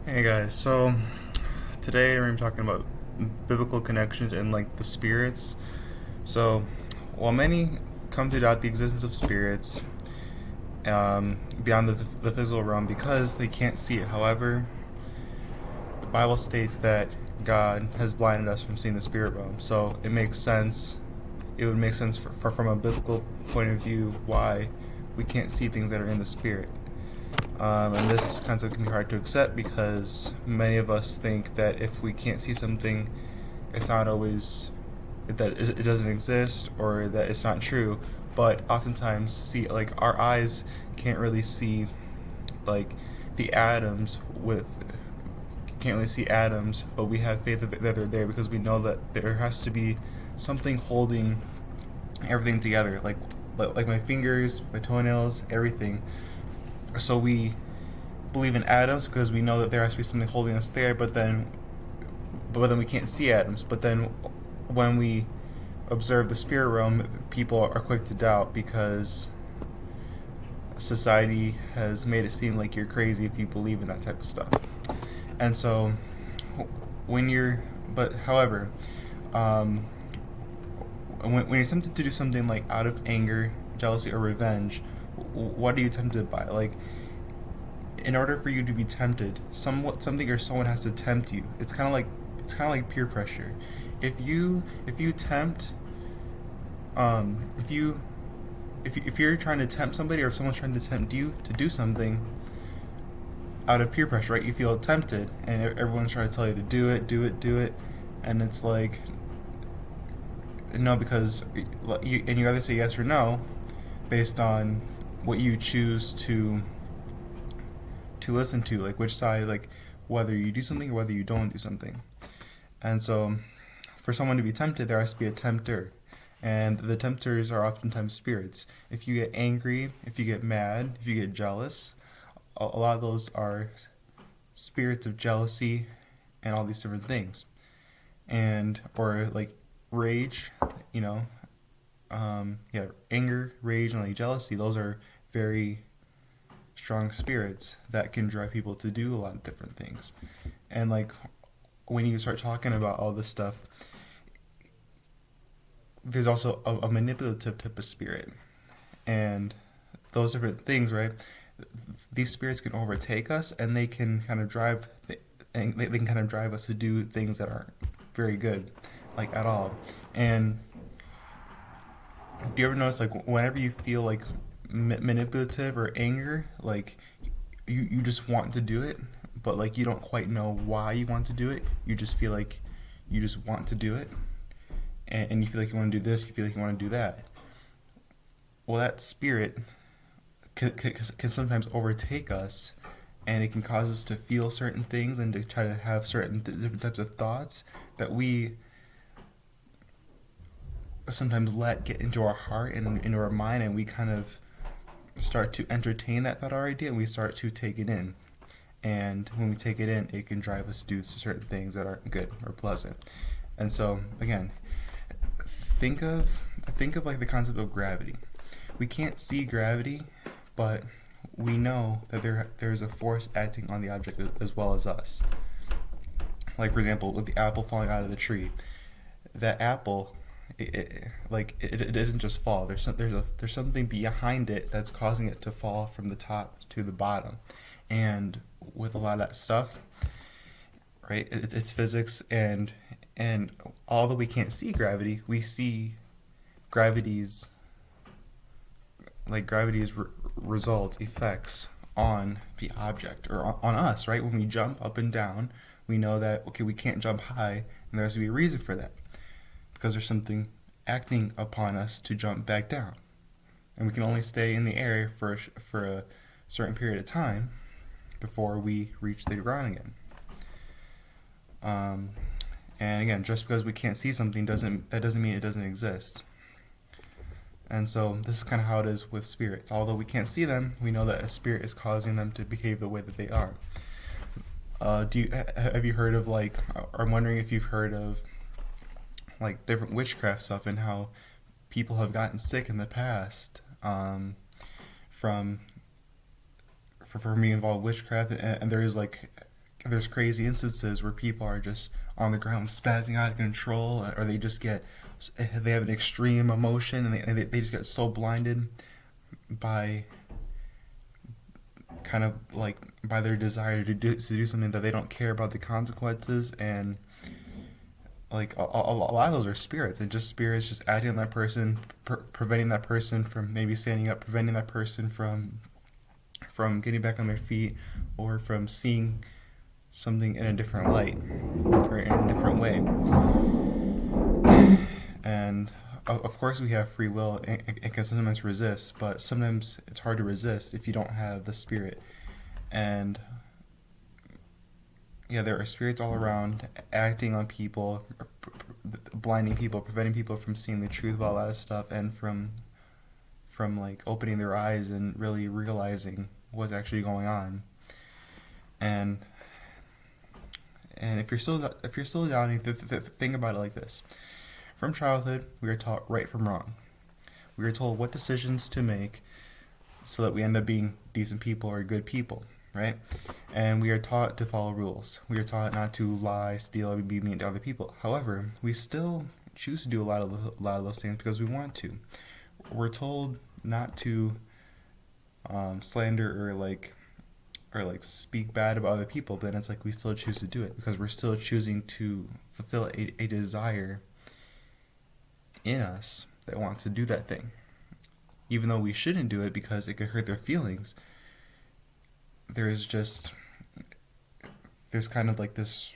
Hey guys, so today we're talking about biblical connections and like the spirits. So, while many come to doubt the existence of spirits beyond the physical realm because they can't see it, however, the Bible states that God has blinded us from seeing the spirit realm. So it makes sense. It would make sense from a biblical point of view why we can't see things that are in the spirit. And this concept can be hard to accept because many of us think that if we can't see something, it's not always that it doesn't exist or that it's not true. But oftentimes, see, like our eyes can't really see like the atoms with can't really see atoms, but we have faith that they're there because we know that there has to be something holding everything together, like my fingers, my toenails, everything. So we believe in atoms because we know that there has to be something holding us there, but then we can't see atoms. But then when we observe the spirit realm, people are quick to doubt because society has made it seem like you're crazy if you believe in that type of stuff. And so when you're, but however, um, when you're tempted to do something like out of anger, jealousy, or revenge, what are you tempted by? Like, in order for you to be tempted, something or someone has to tempt you. It's kind of like peer pressure. If you tempt if you if you're trying to tempt somebody or if someone's trying to tempt you to do something out of peer pressure, right? You feel tempted and everyone's trying to tell you to do it, do it, and it's like no because you either say yes or no based on what you choose to listen to, like which side, like whether you do something or whether you don't do something. And so, for someone to be tempted, there has to be a tempter. And the tempters are oftentimes spirits. If you get angry, if you get mad, if you get jealous, a lot of those are spirits of jealousy and all these different things. And, or like rage, you know, yeah, anger, rage, and like jealousy, those are very strong spirits that can drive people to do a lot of different things. And like when you start talking about all this stuff, there's also a manipulative type of spirit, and those different things, right? These spirits can overtake us, and they can kind of and they can kind of drive us to do things that aren't very good, like at all. And do you ever notice, like, whenever you feel like manipulative or anger, like you just want to do it, but like you don't quite know why you want to do it. You just feel like you just want to do it, and you feel like you want to do this, you feel like you want to do that. Well, that spirit can sometimes overtake us, and it can cause us to feel certain things and to try to have certain different types of thoughts that we sometimes let get into our heart and into our mind, and we kind of start to entertain that thought or idea, and we start to take it in. And when we take it in, it can drive us to do certain things that aren't good or pleasant. And so, again, think of think of like the concept of gravity. We can't see gravity, but we know that there's a force acting on the object as well as us. Like for example, with the apple falling out of the tree, that apple, it doesn't just fall. There's something behind it that's causing it to fall from the top to the bottom, and with a lot of that stuff, right? It's physics, and although we can't see gravity, we see gravity's gravity's results, effects on the object or on us, right? When we jump up and down, we know that okay, we can't jump high, and there has to be a reason for that because there's something acting upon us to jump back down, and we can only stay in the air for a certain period of time before we reach the ground again. Um, and again, just because we can't see something doesn't mean it doesn't exist. And so this is kind of how it is with spirits. Although we can't see them, we know that a spirit is causing them to behave the way that they are. Have you heard of like? Or I'm wondering if you've heard of like different witchcraft stuff and how people have gotten sick in the past from for being involved in witchcraft, and there is like there's crazy instances where people are just on the ground spazzing out of control, or they have an extreme emotion, and they just get so blinded by kind of like by their desire to do something that they don't care about the consequences. And like a lot of those are spirits, and just spirits just acting on that person, preventing that person from maybe standing up, preventing that person from getting back on their feet, or from seeing something in a different light or in a different way. And of course, we have free will and can sometimes resist, but sometimes it's hard to resist if you don't have the spirit. And yeah, there are spirits all around acting on people, blinding people, preventing people from seeing the truth about a lot of stuff, and from like opening their eyes and really realizing what's actually going on. And if you're still doubting, think about it like this: from childhood, we are taught right from wrong. We are told what decisions to make so that we end up being decent people or good people, right? And we are taught to follow rules. We are taught not to lie, steal, or be mean to other people. However, we still choose to do a lot of those things because we want to. We're told not to slander or speak bad about other people. Then it's like we still choose to do it because we're still choosing to fulfill a desire in us that wants to do that thing, even though we shouldn't do it because it could hurt their feelings. There's kind of like this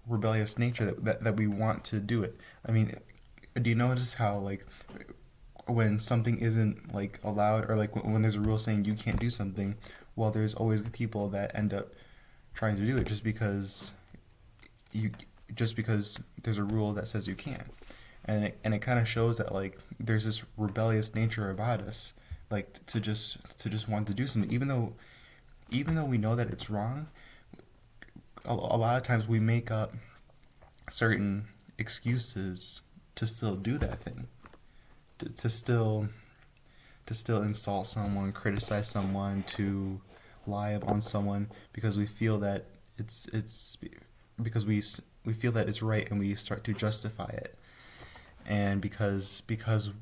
rebellious nature that we want to do it. I mean, do you notice how like when something isn't like allowed, or like when there's a rule saying you can't do something, well, there's always people that end up trying to do it just because there's a rule that says you can't. And it kind of shows that like there's this rebellious nature about us, like to just want to do something, even though we know that it's wrong. A lot of times we make up certain excuses to still do that thing, to still insult someone, criticize someone, to lie on someone, because we feel that it's because we feel that it's right, and we start to justify it. And because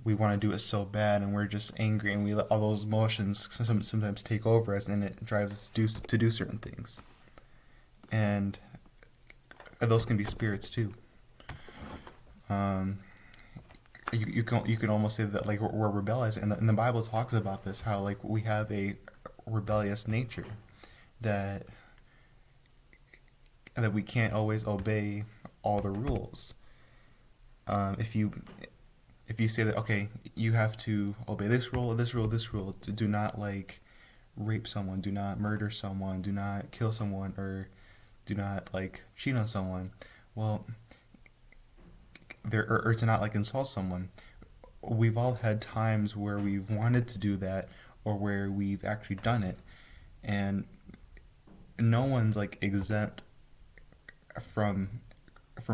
we want to do it so bad, and we're just angry, and we let all those emotions sometimes take over us, and it drives us to do certain things. And those can be spirits too. You can almost say that like we're rebellious, and the Bible talks about this, how like we have a rebellious nature that we can't always obey all the rules. If you say that, okay, you have to obey this rule, to do not like rape someone, do not murder someone, do not kill someone, or do not like cheat on someone, well, or to not like insult someone. We've all had times where we've wanted to do that, or where we've actually done it, and no one's like exempt from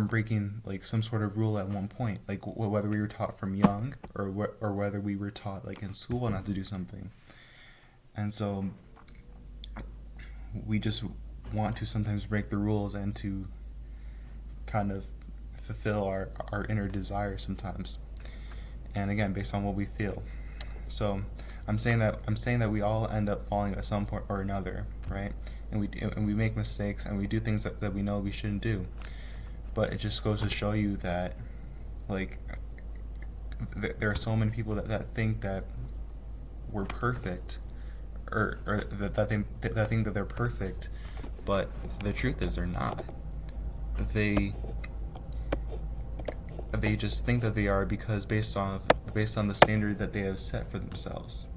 breaking like some sort of rule at one point, like whether we were taught from young, or whether we were taught like in school not to do something. And so we just want to sometimes break the rules and to kind of fulfill our inner desires sometimes, and again based on what we feel. So I'm saying that we all end up falling at some point or another, right? And we make mistakes, and we do things that we know we shouldn't do. But it just goes to show you that like there are so many people that think that we're perfect, or that think that they're perfect, but the truth is they're not. They just think that they are because based on the standard that they have set for themselves.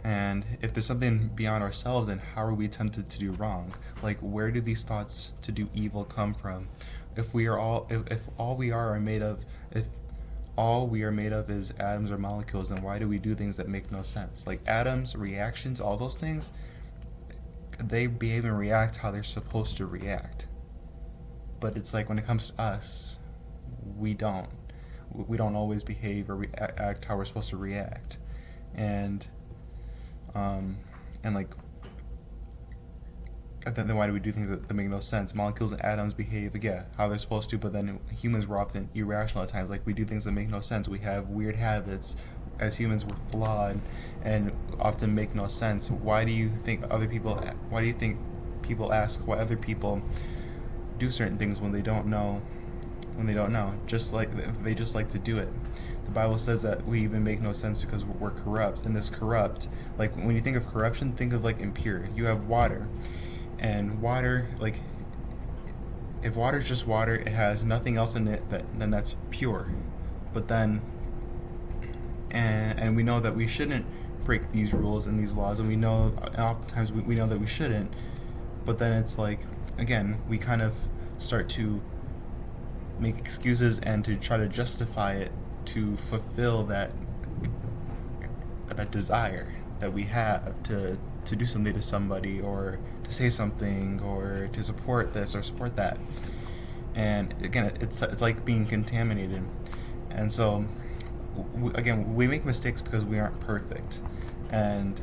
And if there's something beyond ourselves, then how are we tempted to do wrong? Like, where do these thoughts to do evil come from? If all we are made of is atoms or molecules, then why do we do things that make no sense? Like atoms, reactions, all those things, they behave and react how they're supposed to react. But it's like when it comes to us, we don't always behave or act how we're supposed to react. And like then why do we do things that make no sense? Molecules and atoms behave, yeah, how they're supposed to, but then humans were often irrational at times. Like, we do things that make no sense. We have weird habits. As humans, we're flawed and often make no sense. Why do you think people ask why other people do certain things when they don't know? Just like they just like to do it. The Bible says that we even make no sense because we're corrupt, and this corrupt, like, when you think of corruption, think of like impure. You have water, and water, like, if water is just water, it has nothing else in it then that's pure. But then, and we know that we shouldn't break these rules and these laws, and we know, and oftentimes we know that we shouldn't. But then it's like, again, we kind of start to make excuses and to try to justify it to fulfill that desire that we have to do something to somebody, or to say something, or to support this or support that. And again, it's like being contaminated. And so again, we make mistakes because we aren't perfect, and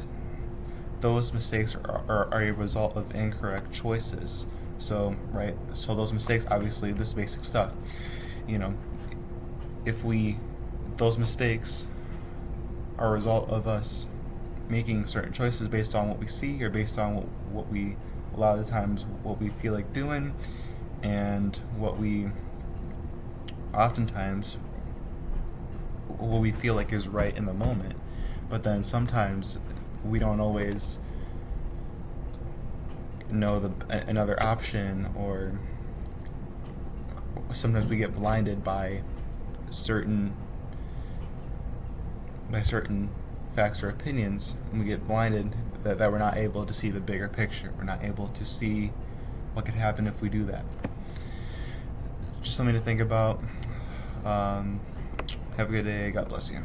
those mistakes are a result of incorrect choices. So, right, so those mistakes, obviously, this basic stuff, you know, if those mistakes are a result of us making certain choices based on what we see, or based on what we, a lot of the times, what we feel like doing, and what we, oftentimes, what we feel like is right in the moment. But then sometimes we don't always know another option, or sometimes we get blinded by certain facts or opinions, and we get blinded that we're not able to see the bigger picture. We're not able to see what could happen if we do that. Just something to think about. Have a good day. God bless you.